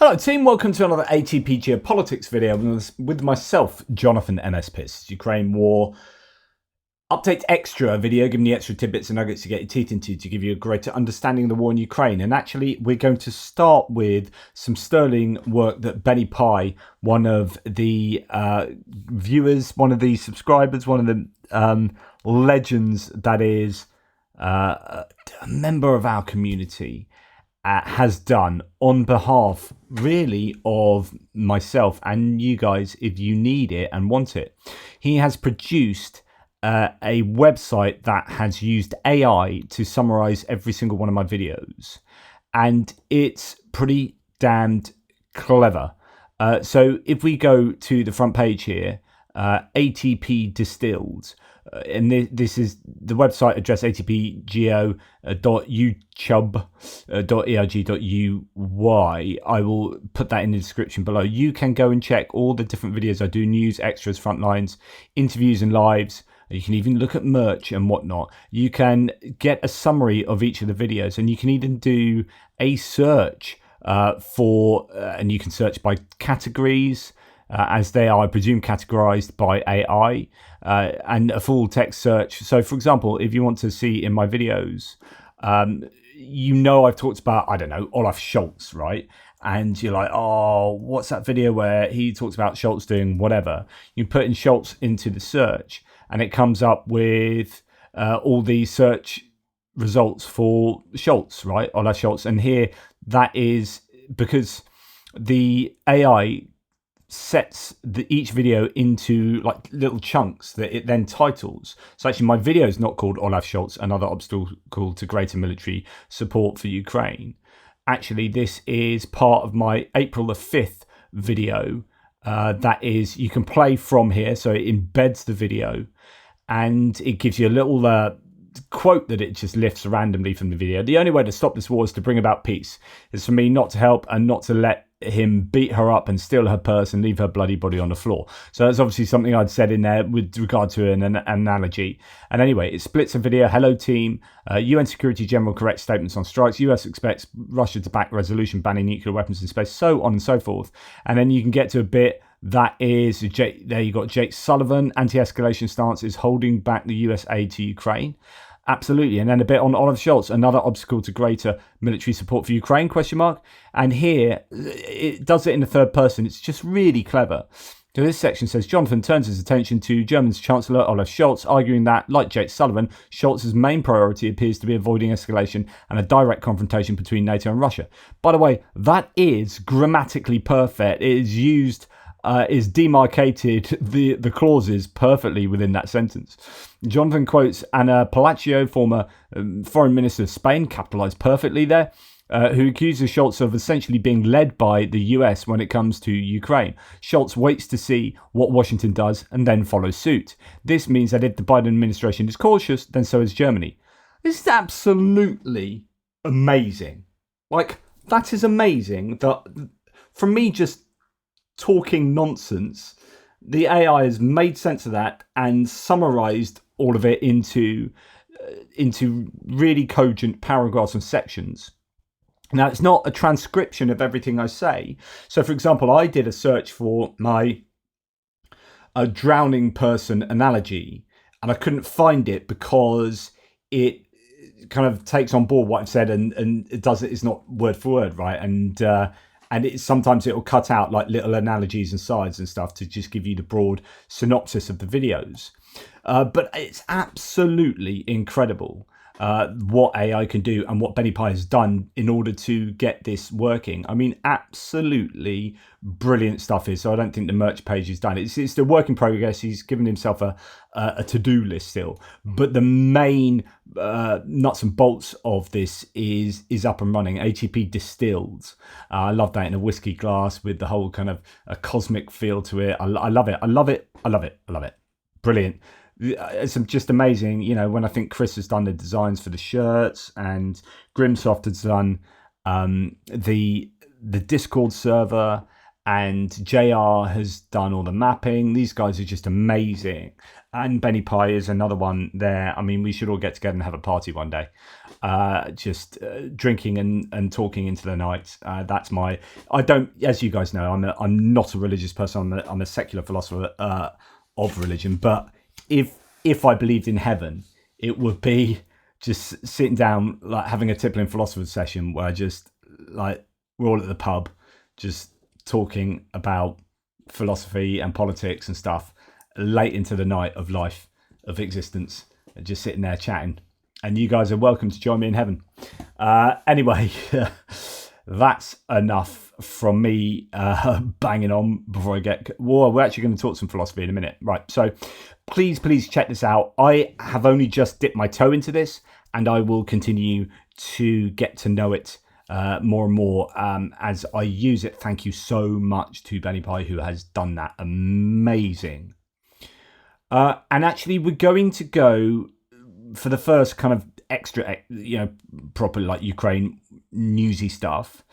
Hello team, welcome to another ATP Geopolitics video with myself, Jonathan MS Piss. Ukraine War Update Extra video, giving you extra tidbits and nuggets to get your teeth into to give you a greater understanding of the war in Ukraine. And actually, we're going to start with some sterling work that Benny Pye, one of the viewers, one of the subscribers, one of the legends that is a member of our community, has done on behalf really of myself and you guys if you need it and want it. He has produced a website that has used AI to summarize every single one of my videos, and it's pretty damned clever. So if we go to the front page here, ATP Distilled, and this is the website address, atpgeo.youtube.erg.uy. I will put that in the description below. You can go and check all the different videos I do, news, extras, frontlines, interviews and lives. You can even look at merch and whatnot. You can get a summary of each of the videos, and you can even do a search and you can search by categories, as they are, I presume, categorized by AI, and a full text search. So, for example, if you want to see in my videos, I've talked about, I don't know, Olaf Scholz, right? And you're like, oh, what's that video where he talks about Scholz doing whatever? You put in Scholz into the search, and it comes up with all the search results for Scholz, right? Olaf Scholz. And here, that is because the AI sets each video into like little chunks that it then titles. So actually my video is not called Olaf Scholz, another obstacle to greater military support for Ukraine. Actually, this is part of my April the 5th video that is, you can play from here, so it embeds the video and it gives you a little quote that it just lifts randomly from the video. The only way to stop this war is to bring about peace. It's for me not to help and not to let him beat her up and steal her purse and leave her bloody body on the floor. So that's obviously something I'd said in there with regard to an analogy. And anyway, it splits a video. Hello team, UN Security General corrects statements on strikes. US expects Russia to back resolution banning nuclear weapons in space, so on and so forth. And then you can get to a bit that is, there you got Jake Sullivan, anti-escalation stance is holding back the US aid to Ukraine. Absolutely. And then a bit on Olaf Scholz, another obstacle to greater military support for Ukraine, ? And here, it does it in the third person. It's just really clever. So this section says, Jonathan turns his attention to Germany's Chancellor Olaf Scholz, arguing that, like Jake Sullivan, Scholz's main priority appears to be avoiding escalation and a direct confrontation between NATO and Russia. By the way, that is grammatically perfect. It is used... is demarcated the clauses perfectly within that sentence. Jonathan quotes Ana Palacio, former foreign minister of Spain, capitalized perfectly there, who accuses Scholz of essentially being led by the US when it comes to Ukraine. Scholz waits to see what Washington does and then follows suit. This means that if the Biden administration is cautious, then so is Germany. This is absolutely amazing. Like, that is amazing. That, for me, just talking nonsense, the AI has made sense of that and summarized all of it into really cogent paragraphs and sections. Now, it's not a transcription of everything I say. So, for example, I did a search for my drowning person analogy, and I couldn't find it because it kind of takes on board what I've said and it does it. It's not word for word, right? And sometimes it'll cut out like little analogies and sides and stuff to just give you the broad synopsis of the videos. But it's absolutely incredible what AI can do and what Benny Pye has done in order to get this working. I mean, absolutely brilliant stuff here. So I don't think the merch page is done. It's the work in progress. He's given himself a to-do list still. But the main nuts and bolts of this is up and running. ATP Distilled. I love that in a whiskey glass with the whole kind of a cosmic feel to it. I love it. I love it. I love it. I love it. Brilliant. It's just amazing, you know, when I think Chris has done the designs for the shirts and Grimsoft has done the Discord server and JR has done all the mapping. These guys are just amazing. And Benny Pie is another one there. I mean, we should all get together and have a party one day. Just drinking and talking into the night. That's my. I don't, as you guys know, I'm not a religious person. I'm a secular philosopher of religion. But if I believed in heaven, it would be just sitting down, like having a tippling philosopher's session where I just like we're all at the pub, just talking about philosophy and politics and stuff late into the night of life, of existence, and just sitting there chatting. And you guys are welcome to join me in heaven. Anyway, that's enough from me banging on before I get... Well, we're actually going to talk some philosophy in a minute. Right, so please check this out. I have only just dipped my toe into this, and I will continue to get to know it more and more as I use it. Thank you so much to Benny Pie, who has done that. Amazing. And actually, we're going to go for the first kind of extra, proper like Ukraine newsy stuff.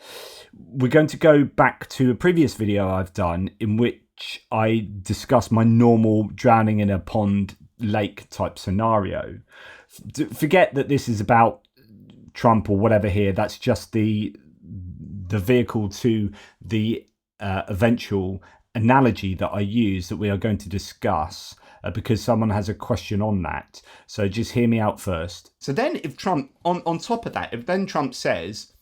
We're going to go back to a previous video I've done in which I discussed my normal drowning in a pond lake type scenario. Forget that this is about Trump or whatever here. That's just the vehicle to the eventual analogy that I use that we are going to discuss because someone has a question on that. So just hear me out first. So then if Trump, on top of that, if then Trump says,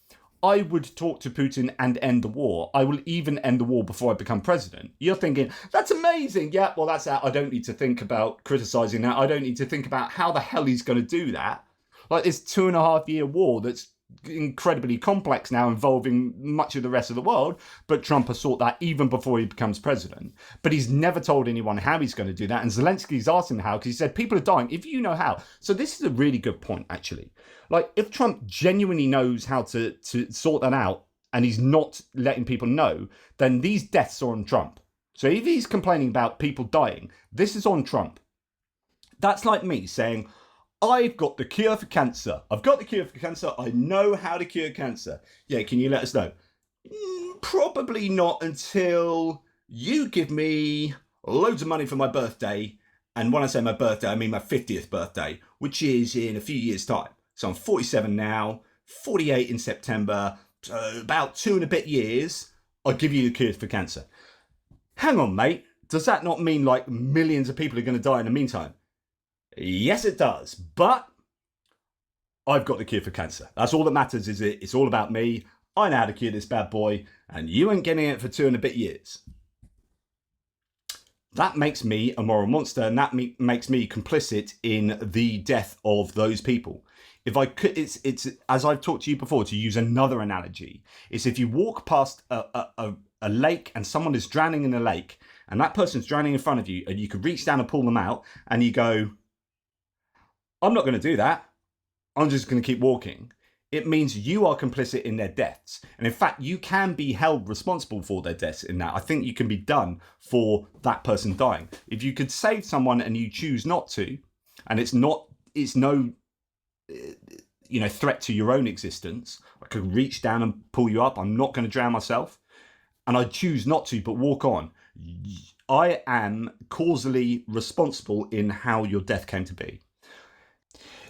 I would talk to Putin and end the war, I will even end the war before I become president. You're thinking, that's amazing. Yeah, well, that's that. I don't need to think about criticizing that. I don't need to think about how the hell he's going to do that. Like this 2.5-year war that's incredibly complex now, involving much of the rest of the world, but Trump has sought that even before he becomes president. But he's never told anyone how he's going to do that, and Zelensky's asked him how, because he said people are dying if you know how. So this is a really good point, actually. Like, if Trump genuinely knows how to sort that out, and he's not letting people know, then these deaths are on Trump. So if he's complaining about people dying, this is on Trump. That's like me saying, I've got the cure for cancer. I've got the cure for cancer. I know how to cure cancer. Yeah, can you let us know? Probably not until you give me loads of money for my birthday. And when I say my birthday, I mean my 50th birthday, which is in a few years' time. So I'm 47 now, 48 in September, so about 2 and a bit years, I'll give you the cure for cancer. Hang on, mate. Does that not mean like millions of people are going to die in the meantime? Yes, it does. But I've got the cure for cancer. That's all that matters, is it? It's all about me. I know how to cure this bad boy, and you ain't getting it for 2 and a bit years. That makes me a moral monster, and that makes me complicit in the death of those people. If I could, it's as I've talked to you before, to use another analogy, it's if you walk past a lake and someone is drowning in the lake, and that person's drowning in front of you, and you could reach down and pull them out, and you go, I'm not going to do that. I'm just going to keep walking. It means you are complicit in their deaths. And in fact, you can be held responsible for their deaths in that. I think you can be done for that person dying. If you could save someone and you choose not to, and it's no threat to your own existence, I could reach down and pull you up. I'm not going to drown myself. And I choose not to, but walk on. I am causally responsible in how your death came to be.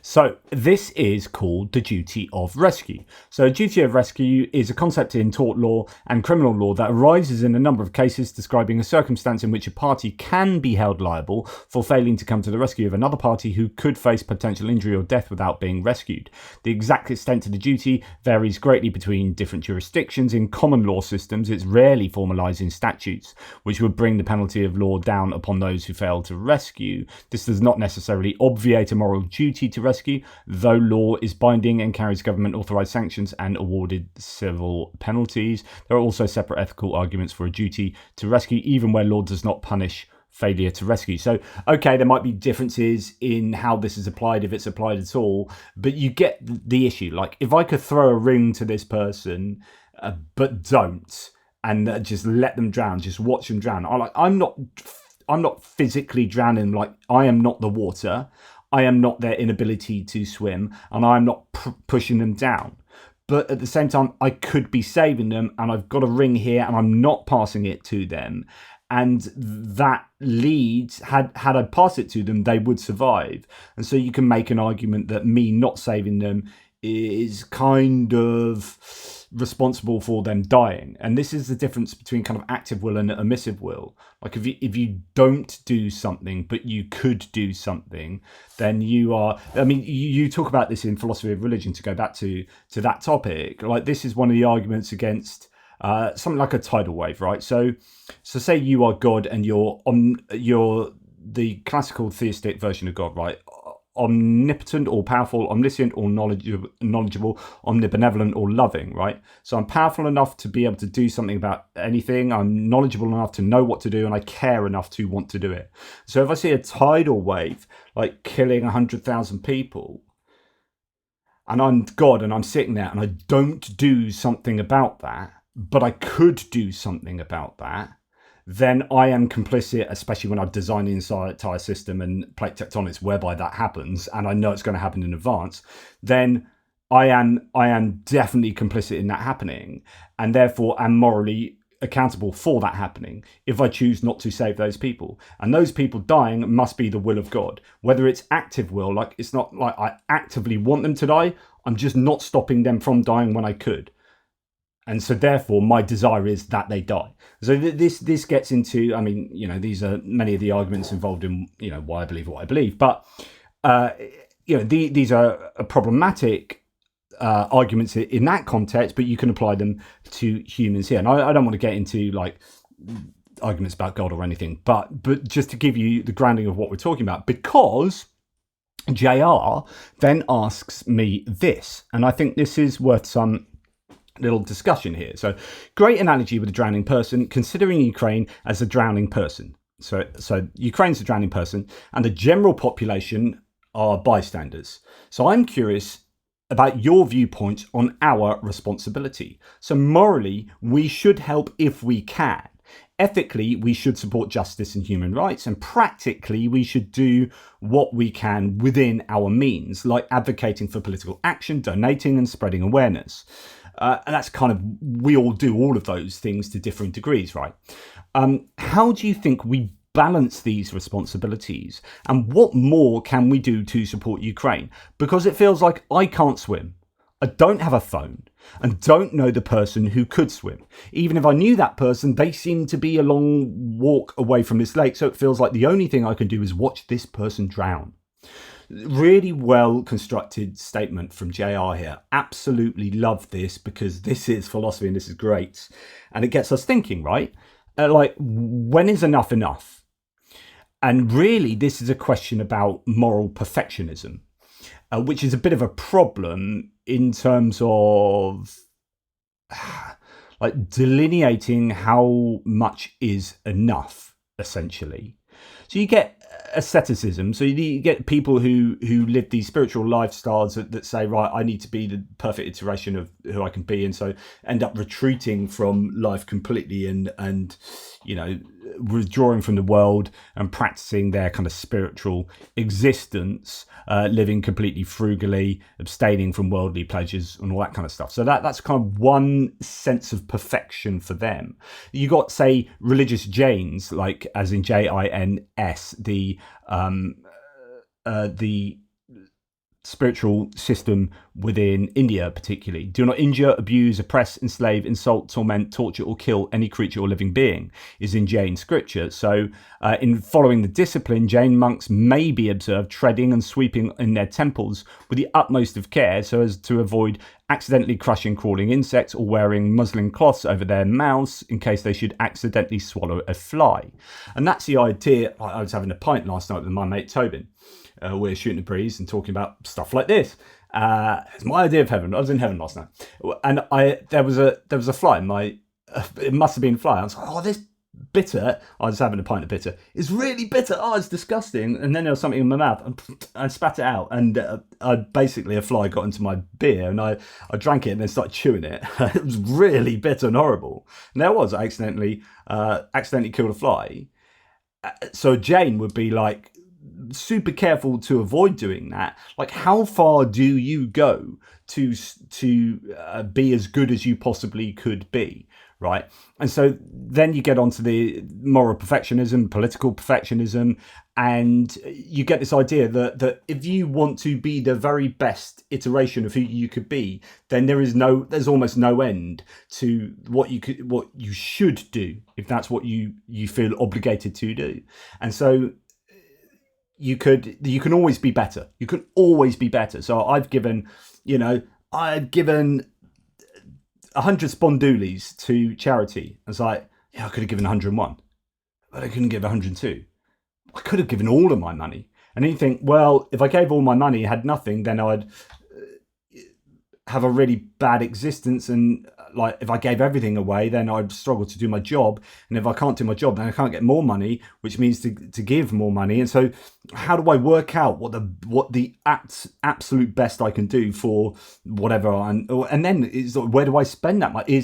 So this is called the duty of rescue. So duty of rescue is a concept in tort law and criminal law that arises in a number of cases describing a circumstance in which a party can be held liable for failing to come to the rescue of another party who could face potential injury or death without being rescued. The exact extent of the duty varies greatly between different jurisdictions. In common law systems, it's rarely formalised in statutes, which would bring the penalty of law down upon those who fail to rescue. This does not necessarily obviate a moral duty to rescue, though law is binding and carries government authorised sanctions and awarded civil penalties. There are also separate ethical arguments for a duty to rescue, even where law does not punish failure to rescue. So, okay, there might be differences in how this is applied, if it's applied at all, but you get the issue. Like, if I could throw a ring to this person, but don't, and just let them drown, just watch them drown. I'm not physically drowning. Like, I am not the water. I am not their inability to swim, and I am not pushing them down. but at the same time, I could be saving them, and I've got a ring here, and I'm not passing it to them. And that leads, had I pass it to them, they would survive. And so you can make an argument that me not saving them is kind of responsible for them dying. And this is the difference between kind of active will and omissive will. Like if you don't do something but you could do something, then you are, I mean, you talk about this in philosophy of religion, to go back to that topic. Like, this is one of the arguments against something like a tidal wave, right? So say you are God, and you're the classical theistic version of God, right? Omnipotent, all powerful, omniscient, all knowledgeable, omnibenevolent, or loving, right? So I'm powerful enough to be able to do something about anything. I'm knowledgeable enough to know what to do, and I care enough to want to do it. So if I see a tidal wave like killing 100,000 people, and I'm God, and I'm sitting there, and I don't do something about that, but I could do something about that, then I am complicit, especially when I've designed the entire system and plate tectonics whereby that happens, and I know it's going to happen in advance. Then I am definitely complicit in that happening, and therefore am morally accountable for that happening if I choose not to save those people. And those people dying must be the will of God. Whether it's active will, like it's not like I actively want them to die, I'm just not stopping them from dying when I could. And so therefore my desire is that they die. So this gets into, I mean, you know, these are many of the arguments involved in, you know, why I believe what I believe. But, you know, these are problematic arguments in that context, but you can apply them to humans here. And I don't want to get into like arguments about God or anything, but just to give you the grounding of what we're talking about, because JR then asks me this, and I think this is worth some little discussion here. So, great analogy with a drowning person, considering Ukraine as a drowning person. So Ukraine's a drowning person, and the general population are bystanders. So I'm curious about your viewpoint on our responsibility. So morally, we should help if we can. Ethically, we should support justice and human rights, and practically, we should do what we can within our means, like advocating for political action, donating, and spreading awareness. And that's kind of, we all do all of those things to differing degrees, right? How do you think we balance these responsibilities, and what more can we do to support Ukraine? Because it feels like I can't swim, I don't have a phone, and don't know the person who could swim. Even if I knew that person, they seem to be a long walk away from this lake, so it feels like the only thing I can do is watch this person drown. Really well constructed statement from JR here. Absolutely love this, because this is philosophy and this is great. And it gets us thinking, right? Like, when is enough enough? And really, this is a question about moral perfectionism, which is a bit of a problem in terms of like delineating how much is enough, essentially. So you get asceticism. So you get people who live these spiritual lifestyles that say, right, I need to be the perfect iteration of who I can be, and so end up retreating from life completely and you know, withdrawing from the world and practicing their kind of spiritual existence, living completely frugally, abstaining from worldly pleasures and all that kind of stuff. So that's kind of one sense of perfection for them. You got, say, religious Jains, like as in Jins, the spiritual system within India particularly. Do not injure, abuse, oppress, enslave, insult, torment, torture, or kill any creature or living being is in Jain scripture. So in following the discipline, Jain monks may be observed treading and sweeping in their temples with the utmost of care, so as to avoid accidentally crushing crawling insects, or wearing muslin cloths over their mouths in case they should accidentally swallow a fly. And that's the idea. I was having a pint last night with my mate Tobin. We're shooting the breeze and talking about stuff like this. It's my idea of heaven. I was in heaven last night, and there was a fly in my. It must have been a fly. I was like, oh, this bitter. I was having a pint of bitter. It's really bitter. Oh, it's disgusting. And then there was something in my mouth, and I spat it out, and basically a fly got into my beer, and I drank it and then started chewing it. It was really bitter and horrible. And there was, I accidentally killed a fly. So Jane would be like super careful to avoid doing that. Like, how far do you go to be as good as you possibly could be, right? And so then you get onto the moral perfectionism, political perfectionism, and you get this idea that if you want to be the very best iteration of who you could be, then there's almost no end to what you should do if that's what you feel obligated to do. And so you can always be better. You can always be better. So I've given 100 spondoolies to charity. It's like, yeah, I could have given 101, but I couldn't give 102. I could have given all of my money. And then you think, well, if I gave all my money, had nothing, then I'd have a really bad existence. And like, if I gave everything away, then I'd struggle to do my job. And if I can't do my job, then I can't get more money, which means to give more money. And so how do I work out what the absolute best I can do for whatever? And then is, where do I spend that money?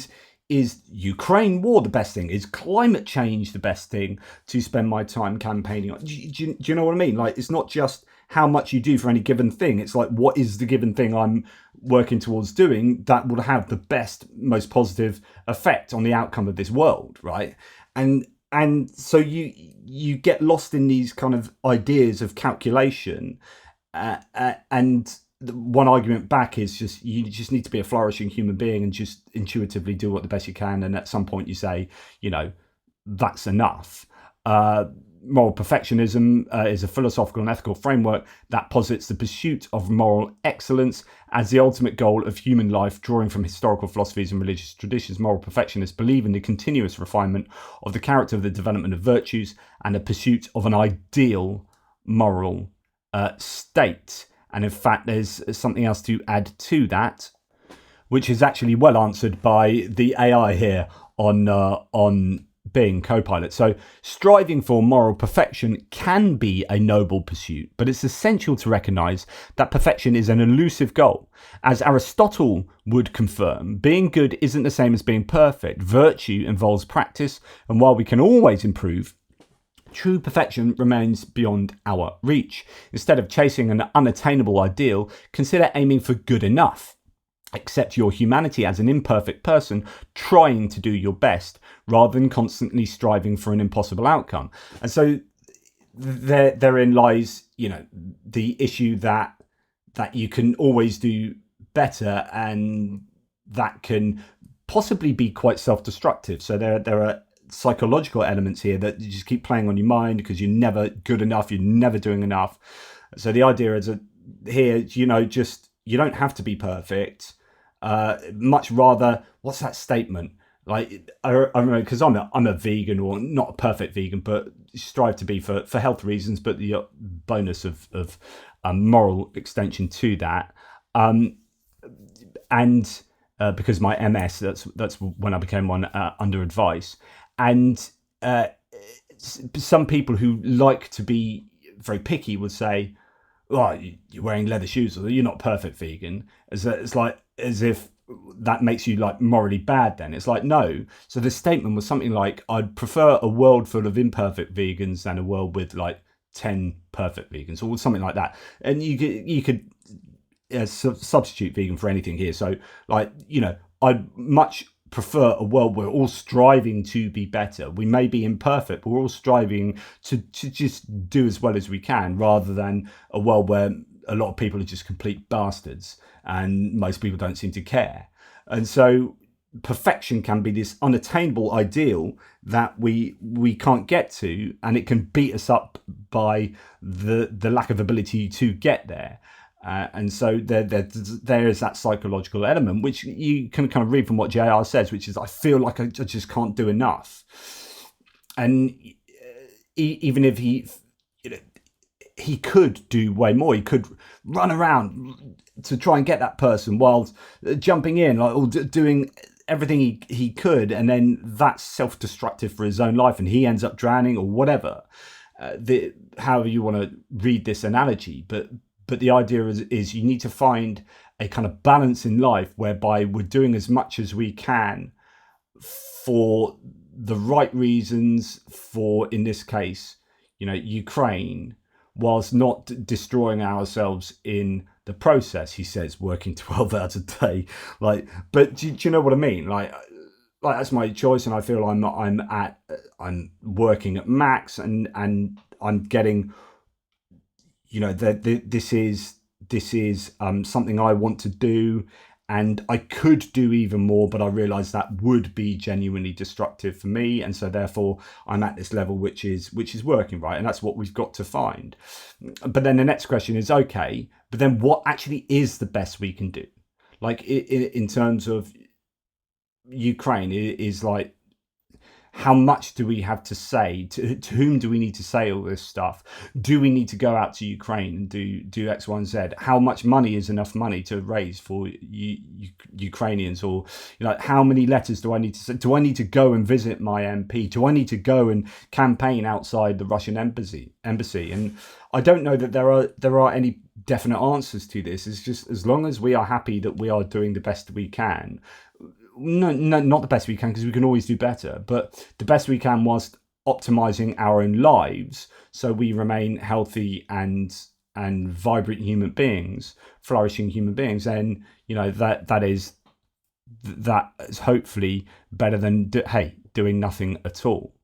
Is Ukraine war the best thing? Is climate change the best thing to spend my time campaigning on? Do you know what I mean? Like, it's not just how much you do for any given thing. It's like, what is the given thing I'm working towards doing that will have the best, most positive effect on the outcome of this world, right? And so you get lost in these kind of ideas of calculation, and one argument back is just you just need to be a flourishing human being and just intuitively do what the best you can, and at some point you say, that's enough. Moral perfectionism is a philosophical and ethical framework that posits the pursuit of moral excellence as the ultimate goal of human life, drawing from historical philosophies and religious traditions. Moral perfectionists believe in the continuous refinement of the character, of the development of virtues, and the pursuit of an ideal moral state. And in fact, there's something else to add to that, which is actually well answered by the AI here on Bing Copilot. So striving for moral perfection can be a noble pursuit, but it's essential to recognize that perfection is an elusive goal. As Aristotle would confirm, being good isn't the same as being perfect. Virtue involves practice, and while we can always improve, true perfection remains beyond our reach. Instead of chasing an unattainable ideal, consider aiming for good enough. Accept your humanity as an imperfect person trying to do your best rather than constantly striving for an impossible outcome. And so therein lies, the issue that you can always do better, and that can possibly be quite self-destructive. So there are psychological elements here that you just keep playing on your mind because you're never good enough, you're never doing enough. So the idea is that here, just you don't have to be perfect. Much rather, what's that statement? Like, I remember, because I'm a vegan, or not a perfect vegan, but strive to be for health reasons, but the bonus of moral extension to that. And because my MS, that's when I became one, under advice. And some people who like to be very picky would say, "Oh, you're wearing leather shoes, or you're not perfect vegan." It's like as if that makes you like morally bad. Then it's like, no. So the statement was something like, "I'd prefer a world full of imperfect vegans than a world with like 10 perfect vegans," or something like that. And you could substitute vegan for anything here. So like, I'd much prefer a world where we're all striving to be better. We may be imperfect, but we're all striving to just do as well as we can, rather than a world where a lot of people are just complete bastards and most people don't seem to care. And so perfection can be this unattainable ideal that we can't get to, and it can beat us up by the lack of ability to get there. And so there is that psychological element, which you can kind of read from what JR says, which is, I feel like I just can't do enough. And even if he could do way more, he could run around to try and get that person while jumping in, like, or doing everything he could, and then that's self-destructive for his own life, and he ends up drowning or whatever. However you want to read this analogy, but the idea is you need to find a kind of balance in life whereby we're doing as much as we can for the right reasons, for, in this case, Ukraine, whilst not destroying ourselves in the process. He says working 12 hours a day, like, but do you know what I mean? Like that's my choice, and I feel I'm working at max, and I'm getting, this is something I want to do, and I could do even more, but I realise that would be genuinely destructive for me, and so therefore I'm at this level which is working, right? And that's what we've got to find. But then the next question is, okay, but then what actually is the best we can do? Like in terms of Ukraine, is like, how much do we have to say? To whom do we need to say all this stuff? Do we need to go out to Ukraine and do X, Y, and Z? How much money is enough money to raise for Ukrainians? Or how many letters do I need to send? Do I need to go and visit my MP? Do I need to go and campaign outside the Russian embassy? And I don't know that there are any definite answers to this. It's just, as long as we are happy that we are doing the best we can. No, not the best we can, because we can always do better, but the best we can whilst optimizing our own lives, so we remain healthy and vibrant human beings, flourishing human beings. Then that is hopefully better than doing nothing at all.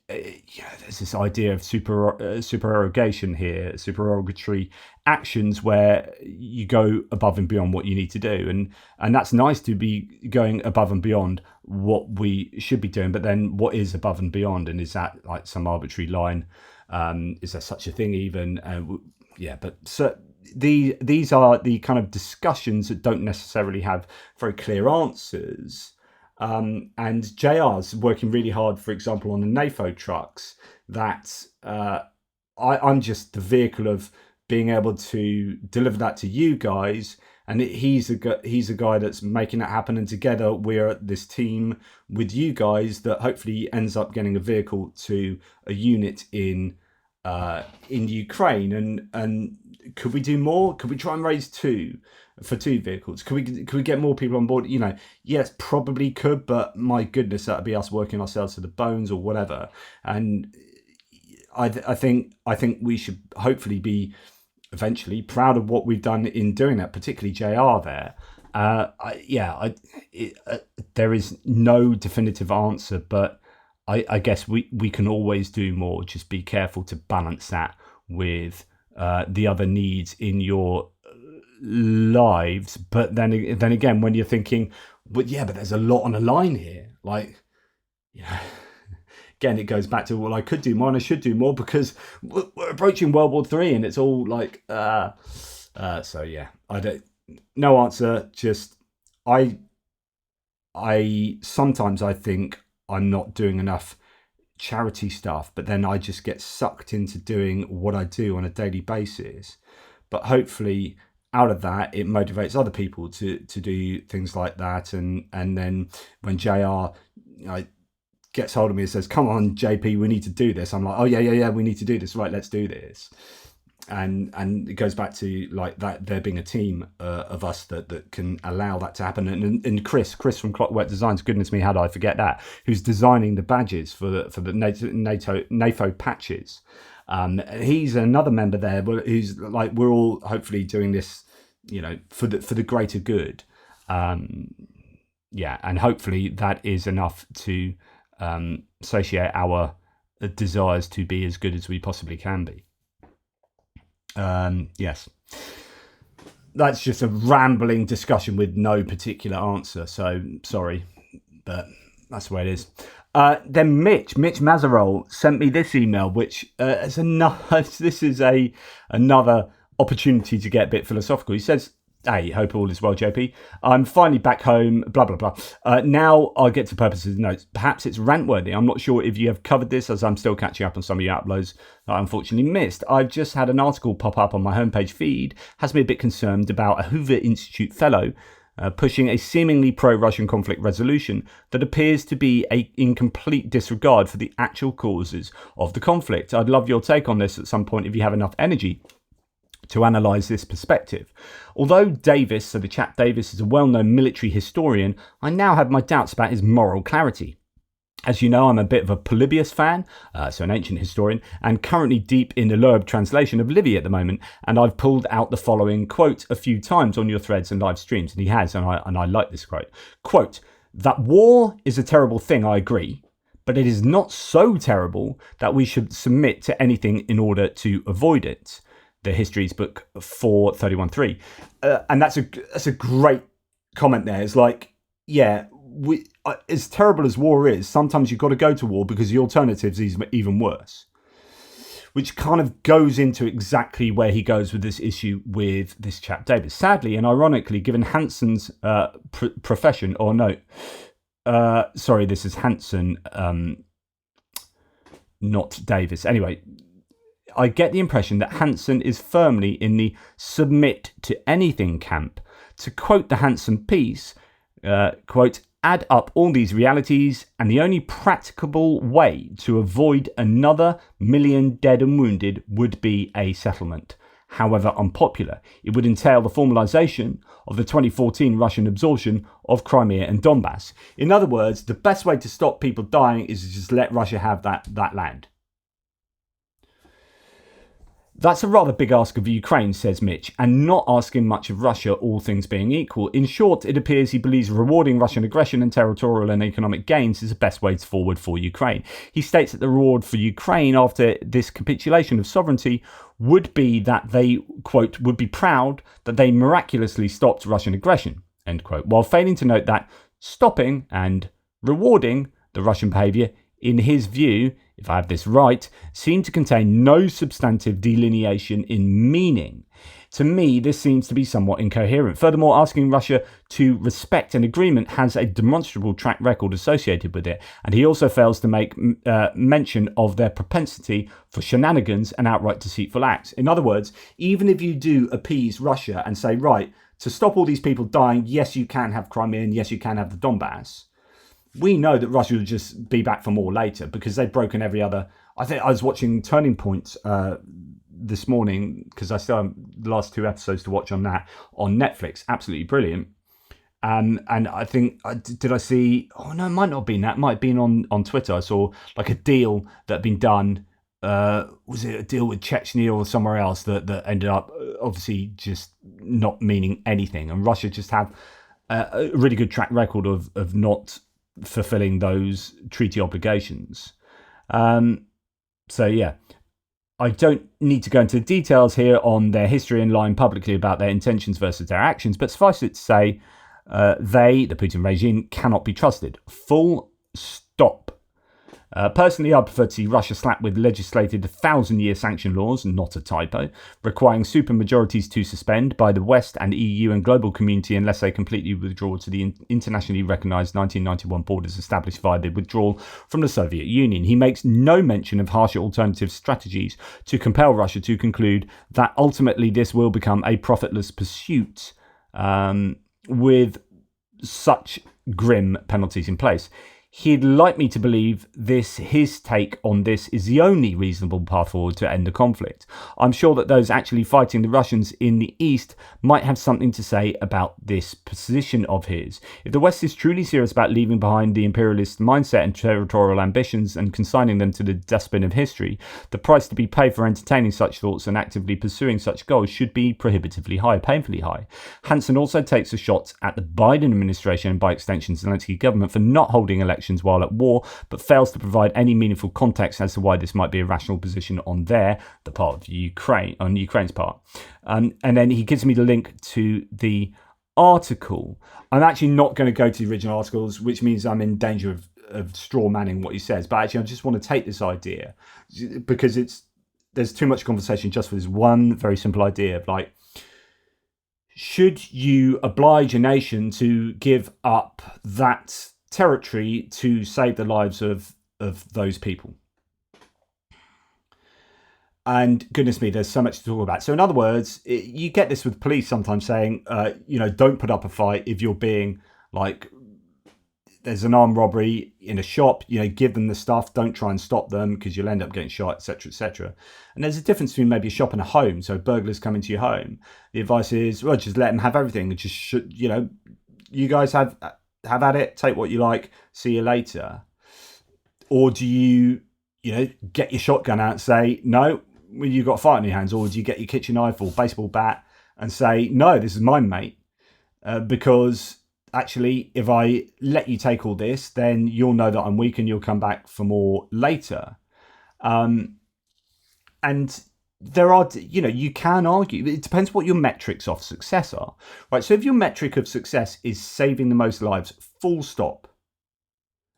There's this idea of supererogation here, supererogatory actions, where you go above and beyond what you need to do, and that's nice to be going above and beyond what we should be doing. But then, what is above and beyond, and is that like some arbitrary line? Is there such a thing even? But so these are the kind of discussions that don't necessarily have very clear answers. And JR's working really hard, for example, on the NATO trucks, that I'm just the vehicle of being able to deliver that to you guys. And he's a guy that's making that happen. And together we're this team with you guys that hopefully ends up getting a vehicle to a unit in Ukraine. And could we do more? Could we try and raise two vehicles? Could we get more people on board? Yes, probably could, but my goodness, that'd be us working ourselves to the bones or whatever. And I think we should hopefully be eventually proud of what we've done in doing that, particularly JR there. There is no definitive answer, but I guess we can always do more. Just be careful to balance that with the other needs in your lives. But then again, when you're thinking, but there's a lot on the line here, like, again, it goes back to, well, I could do more and I should do more, because we're approaching World War III, and it's all like, so yeah, no answer. Just, I sometimes I think I'm not doing enough charity stuff, but then I just get sucked into doing what I do on a daily basis. But hopefully out of that, it motivates other people to do things like that. And then when JR gets hold of me and says, come on, JP, we need to do this, I'm like, oh yeah, we need to do this, right, let's do this. And it goes back to like that, there being a team of us that can allow that to happen. And Chris from Clockwork Designs, goodness me, how did I forget that? Who's designing the badges for the NATO patches. He's another member there, who's like, we're all hopefully doing this, for the greater good. And hopefully that is enough to satiate our desires to be as good as we possibly can be. Yes, that's just a rambling discussion with no particular answer, so sorry, but that's the way it is. Then Mitch Mazarol sent me this email, which is this is another opportunity to get a bit philosophical. He says, hey, hope all is well, JP. I'm finally back home, blah, blah, blah. Now I'll get to purposes of the notes. Perhaps it's rant-worthy. I'm not sure if you have covered this, as I'm still catching up on some of your uploads that I unfortunately missed. I've just had an article pop up on my homepage feed. Has me a bit concerned about a Hoover Institute fellow pushing a seemingly pro-Russian conflict resolution that appears to be in complete disregard for the actual causes of the conflict. I'd love your take on this at some point if you have enough energy to analyse this perspective. Although Davis, so the chap Davis, is a well-known military historian, I now have my doubts about his moral clarity. As you know, I'm a bit of a Polybius fan, so an ancient historian, and currently deep in the Loeb translation of Livy at the moment. And I've pulled out the following quote a few times on your threads and live streams, and he has, and I like this quote. Quote, "That war is a terrible thing, I agree, but it is not so terrible that we should submit to anything in order to avoid it." The Histories book 431.3. And that's a great comment there. It's like, yeah, as terrible as war is, sometimes you've got to go to war because the alternative is even worse. Which kind of goes into exactly where he goes with this issue with this chap Davis. Sadly and ironically, given Hanson's profession, or no, sorry, this is Hanson, not Davis. Anyway, I get the impression that Hanson is firmly in the submit to anything camp. To quote the Hanson piece, quote, "Add up all these realities and the only practicable way to avoid another million dead and wounded would be a settlement. However unpopular, it would entail the formalization of the 2014 Russian absorption of Crimea and Donbass." In other words, the best way to stop people dying is to just let Russia have that land. That's a rather big ask of Ukraine, says Mitch, and not asking much of Russia, all things being equal. In short, it appears he believes rewarding Russian aggression and territorial and economic gains is the best way forward for Ukraine. He states that the reward for Ukraine after this capitulation of sovereignty would be that they, quote, would be proud that they miraculously stopped Russian aggression, end quote, while failing to note that stopping and rewarding the Russian behaviour, in his view, if I have this right, seem to contain no substantive delineation in meaning. To me, this seems to be somewhat incoherent. Furthermore, asking Russia to respect an agreement has a demonstrable track record associated with it, and he also fails to make mention of their propensity for shenanigans and outright deceitful acts. In other words, even if you do appease Russia and say, right, to stop all these people dying, yes, you can have Crimea and yes, you can have the Donbass, we know that Russia will just be back for more later because they've broken every other. I think I was watching Turning Point this morning because I still have the last 2 episodes to watch on that on Netflix. Absolutely brilliant. And I think, did I see? Oh no, it might not have been that. It might have been on Twitter. I saw like a deal that had been done. Was it a deal with Chechnya or somewhere else that ended up obviously just not meaning anything? And Russia just have a really good track record of not fulfilling those treaty obligations. So yeah, I don't need to go into the details here on their history and lying publicly about their intentions versus their actions, but suffice it to say, the Putin regime, cannot be trusted. Full stop. Personally, I prefer to see Russia slapped with legislated 1,000-year sanction laws, not a typo, requiring supermajorities to suspend by the West and EU and global community unless they completely withdraw to the internationally recognised 1991 borders established via the withdrawal from the Soviet Union. He makes no mention of harsher alternative strategies to compel Russia to conclude that ultimately this will become a profitless pursuit with such grim penalties in place. He'd like me to believe his take on this is the only reasonable path forward to end the conflict. I'm sure that those actually fighting the Russians in the East might have something to say about this position of his. If the West is truly serious about leaving behind the imperialist mindset and territorial ambitions and consigning them to the dustbin of history, the price to be paid for entertaining such thoughts and actively pursuing such goals should be prohibitively high, painfully high. Hansen also takes a shot at the Biden administration and by extension Zelensky government for not holding elections while at war, but fails to provide any meaningful context as to why this might be a rational position on the part of Ukraine, on Ukraine's part. And then he gives me the link to the article. I'm actually not going to go to the original articles, which means I'm in danger of straw manning what he says. But actually, I just want to take this idea because there's too much conversation just for this one very simple idea of like, should you oblige a nation to give up that territory to save the lives of those people? And goodness me, there's so much to talk about. So in other words, you get this with police sometimes saying, don't put up a fight if you're being like, there's an armed robbery in a shop, give them the stuff, don't try and stop them because you'll end up getting shot, etc., etc. And there's a difference between maybe a shop and a home. So burglars come into your home. The advice is, well, just let them have everything. Just you guys have at it, take what you like, see you later. Or do you, get your shotgun out and say, no, well, you've got a fight in your hands? Or do you get your kitchen knife or baseball bat and say, no, this is mine, mate? Because actually, if I let you take all this, then you'll know that I'm weak and you'll come back for more later. And there are, you can argue, it depends what your metrics of success are, right? So if your metric of success is saving the most lives, full stop,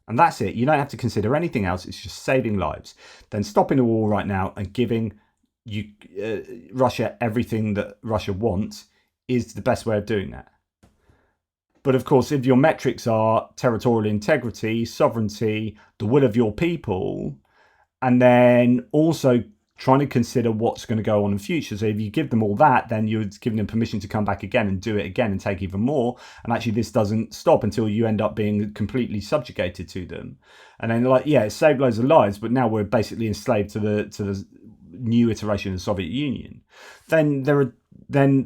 and that's it, you don't have to consider anything else, it's just saving lives, then stopping the war right now and giving Russia everything that Russia wants is the best way of doing that. But of course, if your metrics are territorial integrity, sovereignty, the will of your people, and then also trying to consider what's going to go on in the future. So if you give them all that, then you're giving them permission to come back again and do it again and take even more. And actually this doesn't stop until you end up being completely subjugated to them. And then it saved loads of lives, but now we're basically enslaved to the new iteration of the Soviet Union. Then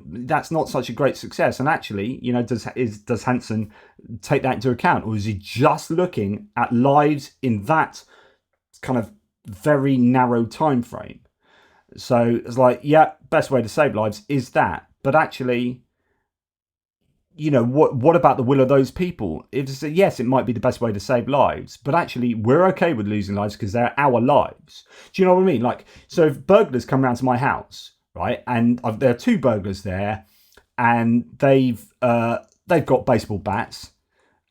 that's not such a great success. And actually, does Hansen take that into account? Or is he just looking at lives in that kind of very narrow time frame? So it's best way to save lives is that, but actually, what about the will of those people? Yes, it might be the best way to save lives, but actually we're okay with losing lives because they're our lives. Do you know what I mean? So if burglars come around to my house, right, and there are two burglars there, and they've got baseball bats,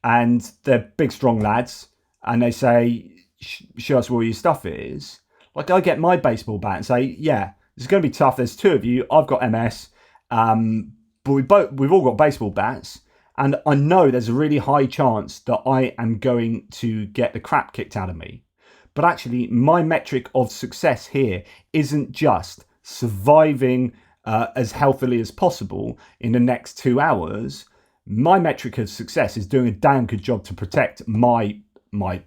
and they're big strong lads, and they say, show us where your stuff is. I get my baseball bat and say, yeah, this is going to be tough. There's two of you. I've got MS, but we've all got baseball bats, and I know there's a really high chance that I am going to get the crap kicked out of me. But actually, my metric of success here isn't just surviving as healthily as possible in the next 2 hours. My metric of success is doing a damn good job to protect my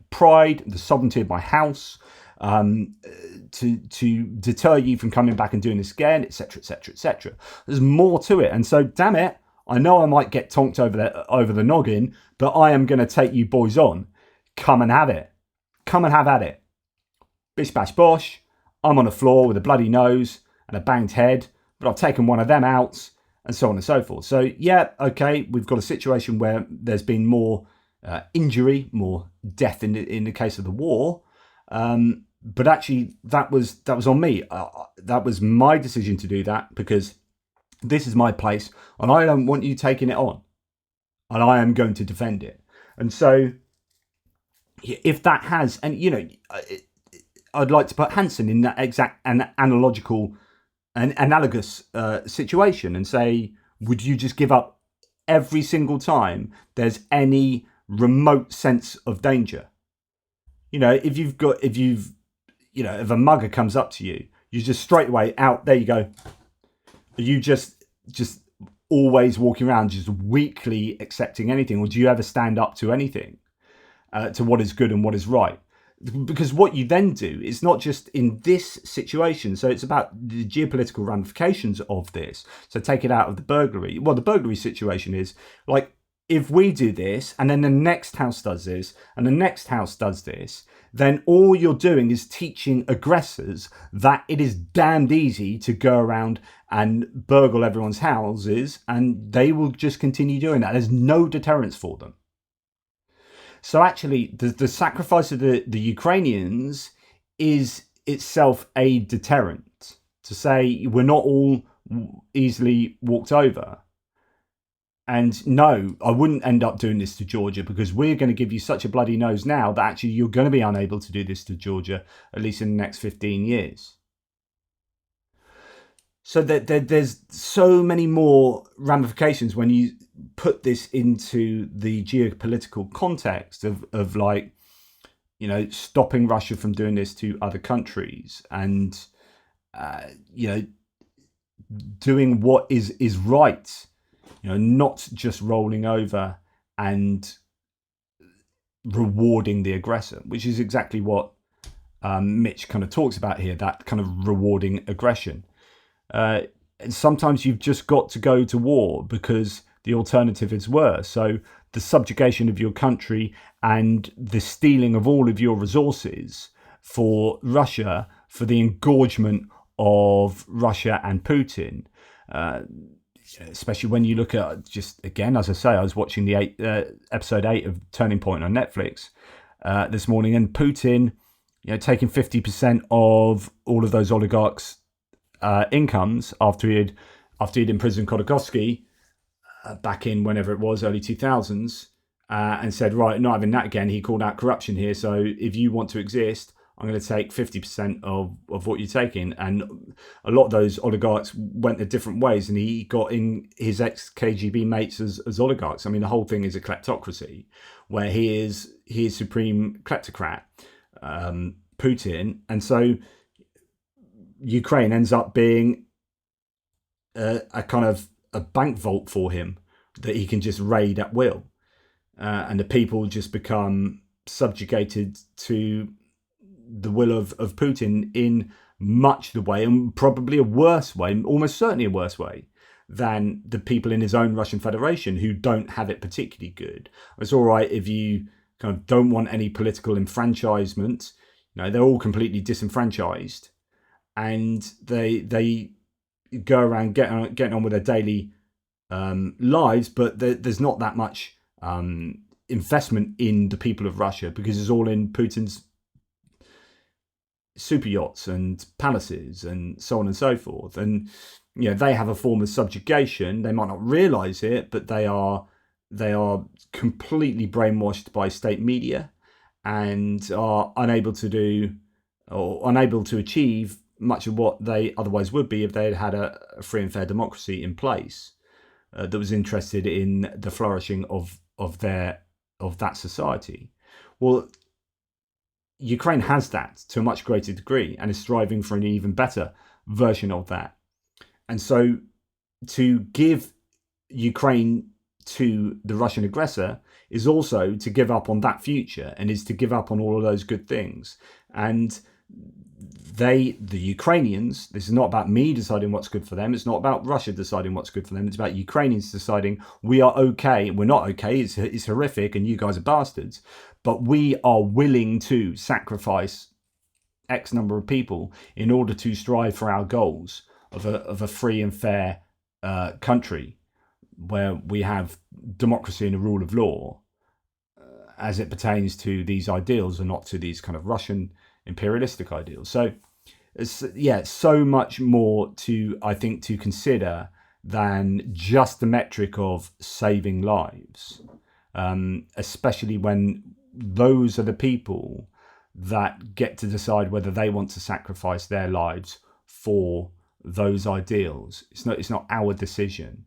pride, the sovereignty of my house, to deter you from coming back and doing this again, etc., etc., etc. There's more to it, and so damn it, I know I might get tonked over the noggin, but I am going to take you boys on. Come and have it. Come and have at it. Bish bash bosh. I'm on the floor with a bloody nose and a banged head, but I've taken one of them out, and so on and so forth. So yeah, okay, we've got a situation where there's been more injury, more death in the case of the war, but actually that was on me. That was my decision to do that because this is my place and I don't want you taking it on, and I am going to defend it. And so if that has, and I'd like to put Hansen in that exact analogous situation and say, would you just give up every single time there's any remote sense of danger? If a mugger comes up to you, you just straight away out, there you go. Are you just always walking around just weakly accepting anything, or do you ever stand up to anything, to what is good and what is right? Because what you then do is not just in this situation, so it's about the geopolitical ramifications of this. So take it out of the burglary. Well, the burglary situation is if we do this and then the next house does this and the next house does this, then all you're doing is teaching aggressors that it is damned easy to go around and burgle everyone's houses, and they will just continue doing that. There's no deterrence for them. So actually, the sacrifice of the Ukrainians is itself a deterrent to say we're not all easily walked over. And no, I wouldn't end up doing this to Georgia, because we're going to give you such a bloody nose now that actually you're going to be unable to do this to Georgia, at least in the next 15 years. So there's so many more ramifications when you put this into the geopolitical context of stopping Russia from doing this to other countries, and doing what is right. Not just rolling over and rewarding the aggressor, which is exactly what Mitch kind of talks about here, that kind of rewarding aggression. And sometimes you've just got to go to war because the alternative is worse. So the subjugation of your country and the stealing of all of your resources for Russia, for the engorgement of Russia and Putin. Especially when you look at, just again, as I say, I was watching the episode 8 of Turning Point on Netflix this morning, and Putin, taking 50% of all of those oligarchs' incomes after he'd imprisoned Khodorkovsky back in whenever it was, early 2000s, and said, right, not having that again. He called out corruption here. So if you want to exist, I'm going to take 50% of what you're taking. And a lot of those oligarchs went their different ways, and he got in his ex-KGB mates as oligarchs. I mean, the whole thing is a kleptocracy where he is supreme kleptocrat, Putin. And so Ukraine ends up being a kind of a bank vault for him that he can just raid at will. And the people just become subjugated to the will of Putin in much the way, and probably a worse way, almost certainly a worse way, than the people in his own Russian Federation who don't have it particularly good. It's all right if you kind of don't want any political enfranchisement. They're all completely disenfranchised, and they go around getting on with their daily lives, but there's not that much investment in the people of Russia because it's all in Putin's super yachts and palaces and so on and so forth. And they have a form of subjugation. They might not realize it, but they are completely brainwashed by state media and are unable to achieve much of what they otherwise would be if they had a free and fair democracy in place that was interested in the flourishing of that society. Well, Ukraine has that to a much greater degree and is striving for an even better version of that. And so to give Ukraine to the Russian aggressor is also to give up on that future, and is to give up on all of those good things. And the Ukrainians, this is not about me deciding what's good for them. It's not about Russia deciding what's good for them. It's about Ukrainians deciding we are okay. We're not okay. It's horrific and you guys are bastards. But we are willing to sacrifice X number of people in order to strive for our goals of a free and fair country where we have democracy and a rule of law as it pertains to these ideals and not to these kind of Russian imperialistic ideals. So so much more I think to consider than just the metric of saving lives, especially when those are the people that get to decide whether they want to sacrifice their lives for those ideals. It's not our decision.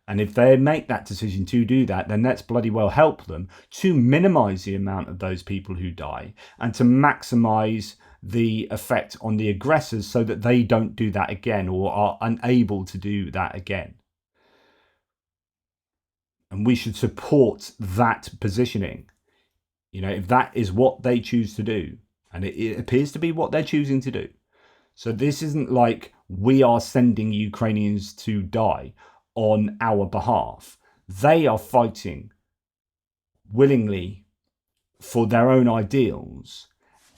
And if they make that decision to do that, then let's bloody well help them to minimize the amount of those people who die and to maximize the effect on the aggressors so that they don't do that again or are unable to do that again. And we should support that positioning. If that is what they choose to do, and it appears to be what they're choosing to do. So this isn't like we are sending Ukrainians to die on our behalf. They are fighting willingly for their own ideals,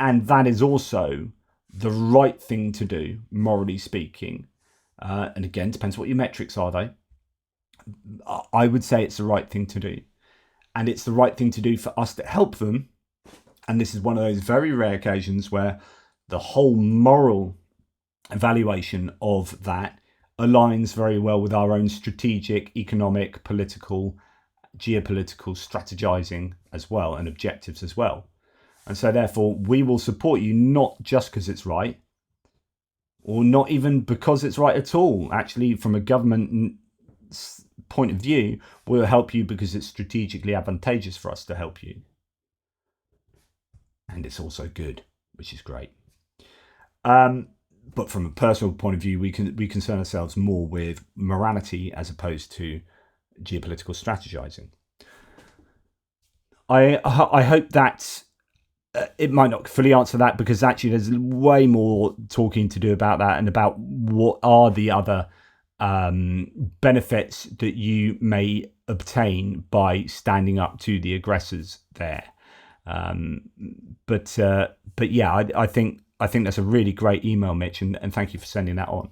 and that is also the right thing to do, morally speaking. And again, depends what your metrics are, though. I would say it's the right thing to do. And it's the right thing to do for us to help them. And this is one of those very rare occasions where the whole moral evaluation of that aligns very well with our own strategic, economic, political, geopolitical strategizing as well, and objectives as well. And so therefore we will support you not just because it's right, or not even because it's right at all. Actually, from a government point of view, we'll help you because it's strategically advantageous for us to help you. And it's also good, which is great. But from a personal point of view, we concern ourselves more with morality as opposed to geopolitical strategizing. I hope that it might not fully answer that, because actually there's way more talking to do about that and about what are the other benefits that you may obtain by standing up to the aggressors there. But yeah, I think that's a really great email, Mitch, and thank you for sending that on.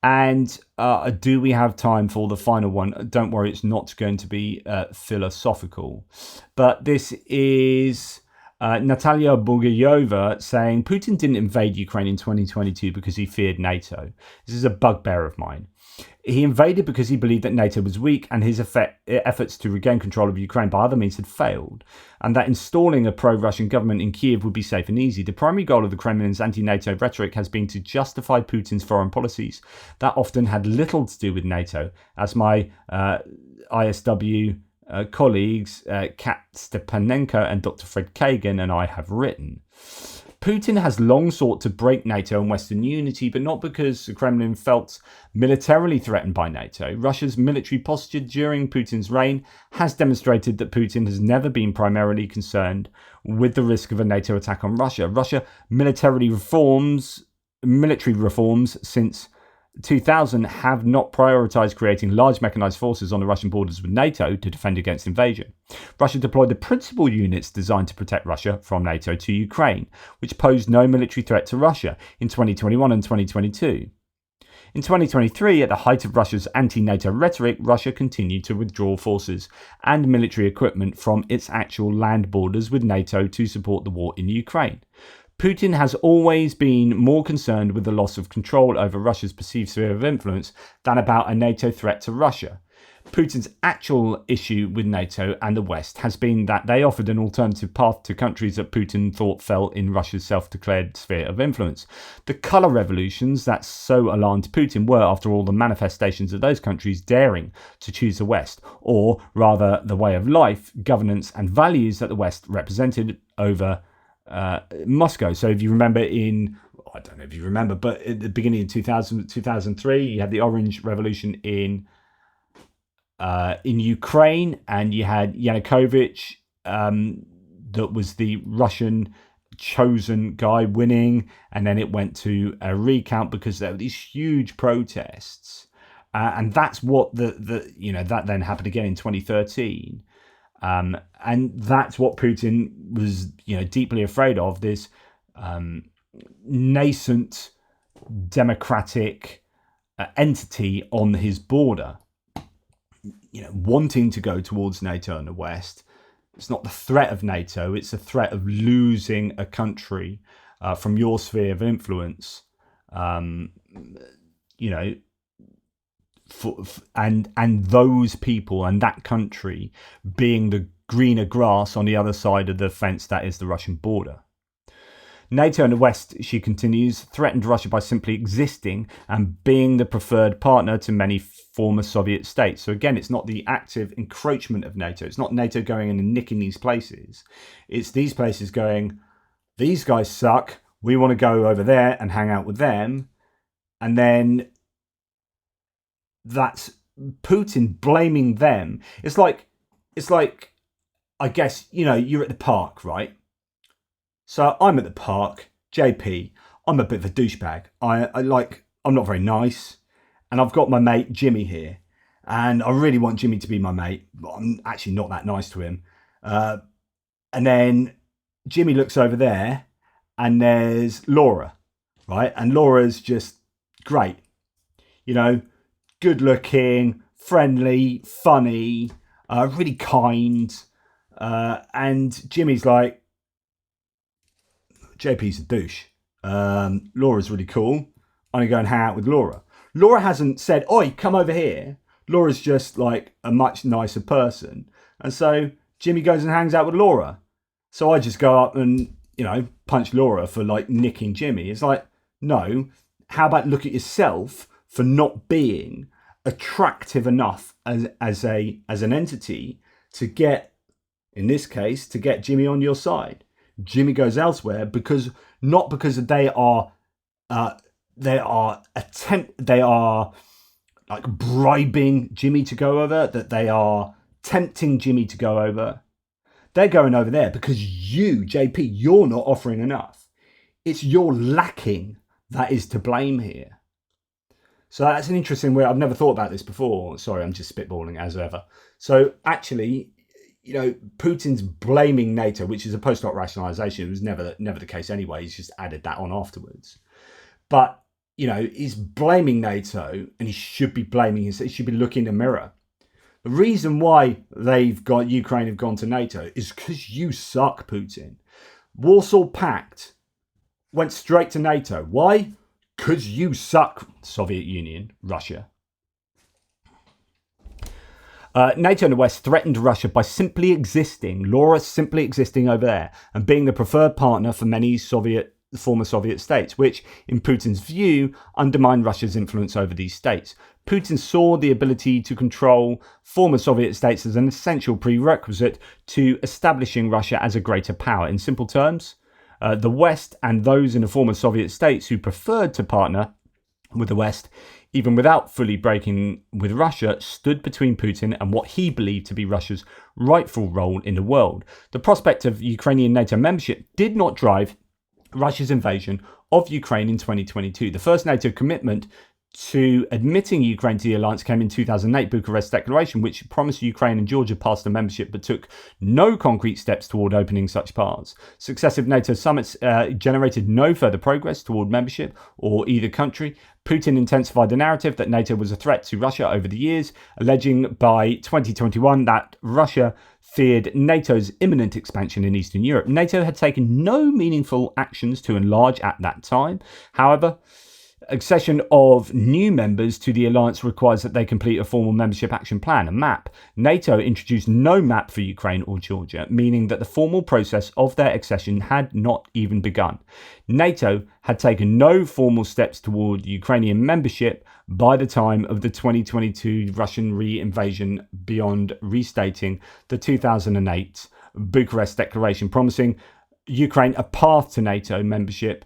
And do we have time for the final one? Don't worry, it's not going to be philosophical. But this is Natalia Bogayova saying Putin didn't invade Ukraine in 2022 because he feared NATO. This is a bugbear of mine. He invaded because he believed that NATO was weak and his efforts to regain control of Ukraine by other means had failed, and that installing a pro-Russian government in Kiev would be safe and easy. The primary goal of the Kremlin's anti-NATO rhetoric has been to justify Putin's foreign policies. That often had little to do with NATO, as my ISW colleagues Kat Stepanenko and Dr. Fred Kagan and I have written. Putin has long sought to break NATO and Western unity, but not because the Kremlin felt militarily threatened by NATO. Russia's military posture during Putin's reign has demonstrated that Putin has never been primarily concerned with the risk of a NATO attack on Russia. Military reforms since 2000 have not prioritized creating large mechanized forces on the Russian borders with NATO to defend against invasion. Russia deployed the principal units designed to protect Russia from NATO to Ukraine, which posed no military threat to Russia in 2021 and 2022. In 2023, at the height of Russia's anti-NATO rhetoric, Russia continued to withdraw forces and military equipment from its actual land borders with NATO to support the war in Ukraine. Putin has always been more concerned with the loss of control over Russia's perceived sphere of influence than about a NATO threat to Russia. Putin's actual issue with NATO and the West has been that they offered an alternative path to countries that Putin thought fell in Russia's self-declared sphere of influence. The colour revolutions that so alarmed Putin were, after all, the manifestations of those countries daring to choose the West, or rather the way of life, governance and values that the West represented over Moscow. So if you remember I don't know if you remember, but at the beginning of 2003, you had the Orange Revolution in Ukraine, and you had Yanukovych, that was the Russian chosen guy, winning, and then it went to a recount because there were these huge protests, and that's what that then happened again in 2013. And that's what Putin was, deeply afraid of, this nascent democratic entity on his border, wanting to go towards NATO and the West. It's not the threat of NATO, it's a threat of losing a country from your sphere of influence, and those people and that country being the greener grass on the other side of the fence that is the Russian border. NATO and the West, she continues, threatened Russia by simply existing and being the preferred partner to many former Soviet states. So again, it's not the active encroachment of NATO. It's not NATO going in and nicking these places. It's these places going, these guys suck, we want to go over there and hang out with them. And then that's Putin blaming them. It's like, I guess, you're at the park, right? So I'm at the park, JP, I'm a bit of a douchebag. I'm not very nice. And I've got my mate Jimmy here. And I really want Jimmy to be my mate, but I'm actually not that nice to him. And then Jimmy looks over there and there's Laura, right? And Laura's just great. Good looking, friendly, funny, really kind. And Jimmy's like, JP's a douche. Laura's really cool. I'm going to go and hang out with Laura. Laura hasn't said, oi, come over here. Laura's just like a much nicer person. And so Jimmy goes and hangs out with Laura. So I just go up and, punch Laura for like nicking Jimmy. It's like, no, how about look at yourself for not being attractive enough as an entity to get, in this case, to get Jimmy on your side. Jimmy goes elsewhere because they are like bribing Jimmy to go over, that they are tempting Jimmy to go over. They're going over there because you, JP, you're not offering enough. It's your lacking that is to blame here. So that's an interesting way. I've never thought about this before. Sorry, I'm just spitballing as ever. So actually, Putin's blaming NATO, which is a post-hoc rationalization. It was never the case anyway. He's just added that on afterwards. But, he's blaming NATO, and he should be he should be looking in the mirror. The reason why Ukraine have gone to NATO is because you suck, Putin. Warsaw Pact went straight to NATO. Why? Because you suck, Soviet Union, Russia. NATO and the West threatened Russia by simply existing over there and being the preferred partner for many former Soviet states, which, in Putin's view, undermined Russia's influence over these states. Putin saw the ability to control former Soviet states as an essential prerequisite to establishing Russia as a greater power. In simple terms, the West and those in the former Soviet states who preferred to partner with the West, even without fully breaking with Russia, stood between Putin and what he believed to be Russia's rightful role in the world. The prospect of Ukrainian NATO membership did not drive Russia's invasion of Ukraine in 2022. The first NATO commitment to admitting Ukraine to the alliance came in 2008 Bucharest Declaration, which promised Ukraine and Georgia paths to membership but took no concrete steps toward opening such paths. Successive NATO summits generated no further progress toward membership or either country. Putin intensified the narrative that NATO was a threat to Russia over the years, alleging by 2021 that Russia feared NATO's imminent expansion in Eastern Europe. NATO had taken no meaningful actions to enlarge at that time. However, accession of new members to the alliance requires that they complete a formal membership action plan, a MAP. NATO introduced no MAP for Ukraine or Georgia, meaning that the formal process of their accession had not even begun. NATO had taken no formal steps toward Ukrainian membership by the time of the 2022 Russian re-invasion, beyond restating the 2008 Bucharest Declaration, promising Ukraine a path to NATO membership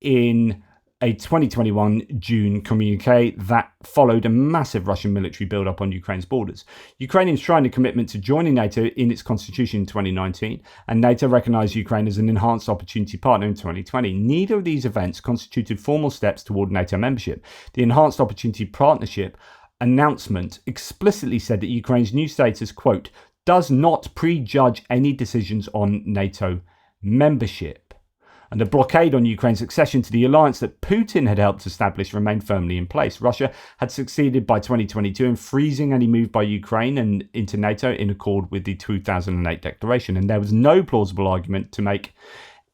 in a 2021 June communique that followed a massive Russian military build-up on Ukraine's borders. Ukraine enshrined a commitment to joining NATO in its constitution in 2019, and NATO recognized Ukraine as an enhanced opportunity partner in 2020. Neither of these events constituted formal steps toward NATO membership. The enhanced opportunity partnership announcement explicitly said that Ukraine's new status, quote, does not prejudge any decisions on NATO membership. And the blockade on Ukraine's accession to the alliance that Putin had helped establish remained firmly in place. Russia had succeeded by 2022 in freezing any move by Ukraine and into NATO in accord with the 2008 declaration, and there was no plausible argument to make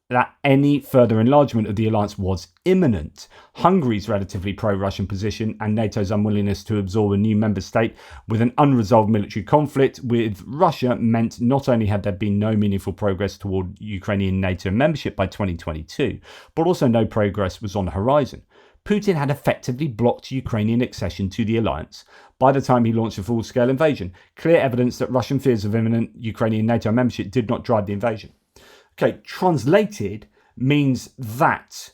that any further enlargement of the alliance was imminent. Hungary's relatively pro-Russian position and NATO's unwillingness to absorb a new member state with an unresolved military conflict with Russia meant not only had there been no meaningful progress toward Ukrainian NATO membership by 2022, but also no progress was on the horizon. Putin had effectively blocked Ukrainian accession to the alliance by the time he launched a full-scale invasion. Clear evidence that Russian fears of imminent Ukrainian NATO membership did not drive the invasion. Okay, translated means that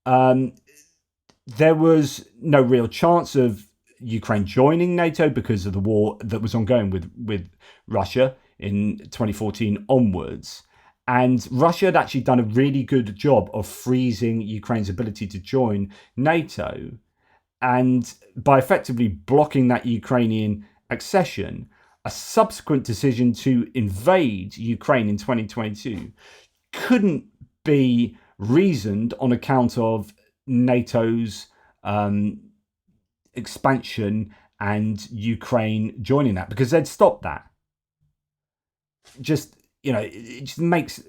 there was no real chance of Ukraine joining NATO because of the war that was ongoing with Russia in 2014 onwards. And Russia had actually done a really good job of freezing Ukraine's ability to join NATO. And by effectively blocking that Ukrainian accession, a subsequent decision to invade Ukraine in 2022 couldn't be reasoned on account of NATO's expansion and Ukraine joining that, because they'd stopped that. It just makes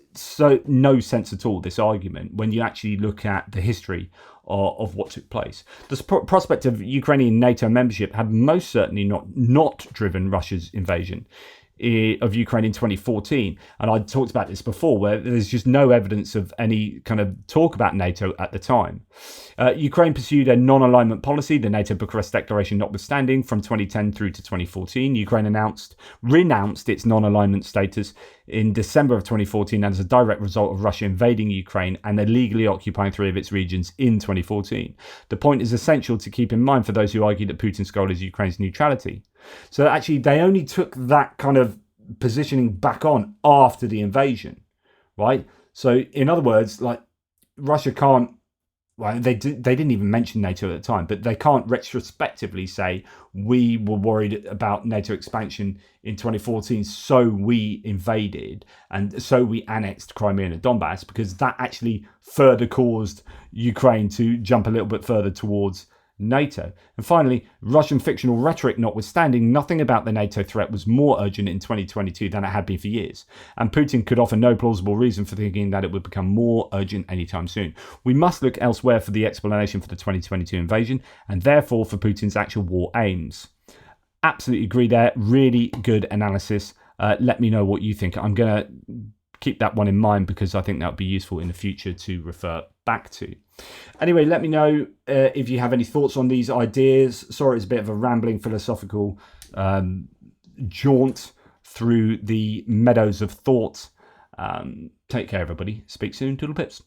no sense at all, this argument, when you actually look at the history of what took place. The prospect of Ukrainian NATO membership had most certainly not driven Russia's invasion of Ukraine in 2014. And I talked about this before, where there's just no evidence of any kind of talk about NATO at the time. Ukraine pursued a non-alignment policy, the NATO Bucharest Declaration notwithstanding, from 2010 through to 2014. Ukraine renounced its non-alignment status in December of 2014 as a direct result of Russia invading Ukraine and illegally occupying 3 of its regions in 2014. The point is essential to keep in mind for those who argue that Putin's goal is Ukraine's neutrality. So actually, they only took that kind of positioning back on after the invasion, right? So in other words, like, Russia can't well, they didn't even mention NATO at the time, but they can't retrospectively say we were worried about NATO expansion in 2014, so we invaded and so we annexed Crimea and Donbass, because that actually further caused Ukraine to jump a little bit further towards NATO. And finally, Russian fictional rhetoric notwithstanding, nothing about the NATO threat was more urgent in 2022 than it had been for years, and Putin could offer no plausible reason for thinking that it would become more urgent anytime soon. We must look elsewhere for the explanation for the 2022 invasion, and therefore for Putin's actual war aims. Absolutely agree there. Really good analysis. Let me know what you think. I'm going to keep that one in mind because I think that would be useful in the future to refer back to. Anyway, let me know if you have any thoughts on these ideas. Sorry, it's a bit of a rambling philosophical jaunt through the meadows of thought. Take care, everybody. Speak soon. Toodle pips.